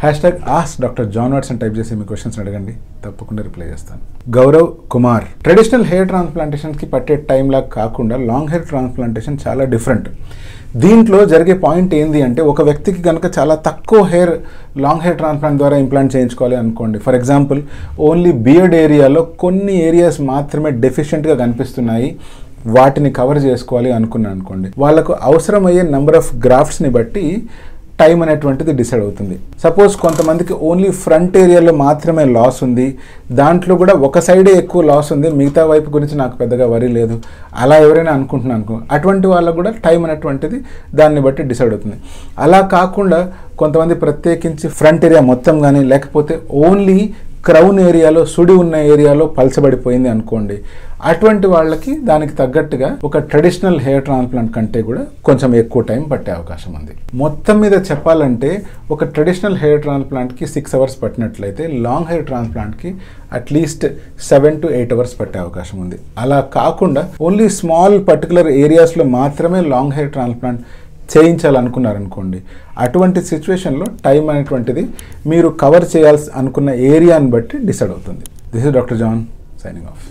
Ask doctor John Watson type చేసి మీ questions అడగండి, తప్పకుండా రిప్లై చేస్తాను. గౌరవ్ కుమార్, ట్రెడిషనల్ హెయిర్ ట్రాన్స్ప్లాంటేషన్కి పట్టే టైం లాగా కాకుండా లాంగ్ హెయిర్ ట్రాన్స్ప్లాంటేషన్ చాలా డిఫరెంట్. దీంట్లో జరిగే పాయింట్ ఏంది అంటే, ఒక వ్యక్తికి కనుక చాలా తక్కువ హెయిర్ లాంగ్ హెయిర్ ట్రాన్స్ప్లాంట్ ద్వారా ఇంప్లాంట్ చేయించుకోవాలి అనుకోండి. ఫర్ ఎగ్జాంపుల్ ఓన్లీ బియర్డ్ ఏరియాలో కొన్ని ఏరియాస్ మాత్రమే డెఫిషియెంట్గా కనిపిస్తున్నాయి, వాటిని కవర్ చేసుకోవాలి అనుకున్నాను అనుకోండి. వాళ్ళకు అవసరమయ్యే నెంబర్ ఆఫ్ గ్రాఫ్ట్స్ని బట్టి టైం అనేటువంటిది డిసైడ్ అవుతుంది. సపోజ్ కొంతమందికి ఓన్లీ ఫ్రంట్ ఏరియాలో మాత్రమే లాస్ ఉంది, దాంట్లో కూడా ఒక సైడే ఎక్కువ లాస్ ఉంది, మిగతా వైపు గురించి నాకు పెద్దగా వరి లేదు, అలా ఎవరైనా అనుకుంటున్నాను అటువంటి వాళ్ళకు కూడా టైం అనేటువంటిది దాన్ని బట్టి డిసైడ్ అవుతుంది. అలా కాకుండా కొంతమంది ప్రత్యేకించి ఫ్రంట్ ఏరియా మొత్తం కానీ లేకపోతే ఓన్లీ క్రౌన్ ఏరియాలో సుడి ఉన్న ఏరియాలో పలచబడిపోయింది అనుకోండి, అటువంటి వాళ్ళకి దానికి తగ్గట్టుగా ఒక ట్రెడిషనల్ హెయిర్ ట్రాన్స్ప్లాంట్ కంటే కూడా కొంచెం ఎక్కువ టైం పట్టే అవకాశం ఉంది. మొత్తం మీద చెప్పాలంటే ఒక ట్రెడిషనల్ హెయిర్ ట్రాన్స్ప్లాంట్కి 6 అవర్స్ పట్టినట్లయితే లాంగ్ హెయిర్ ట్రాన్స్ప్లాంట్కి అట్లీస్ట్ 7 to 8 అవర్స్ పట్టే అవకాశం ఉంది. అలా కాకుండా ఓన్లీ స్మాల్ పర్టికులర్ ఏరియాస్లో మాత్రమే లాంగ్ హెయిర్ ట్రాన్స్ప్లాంట్ చేయించాలనుకున్నారనుకోండి, అటువంటి సిచ్యువేషన్లో టైం అనేటువంటిది మీరు కవర్ చేయాల్సి అనుకున్న ఏరియాని బట్టి డిసైడ్ అవుతుంది. This is doctor John signing of.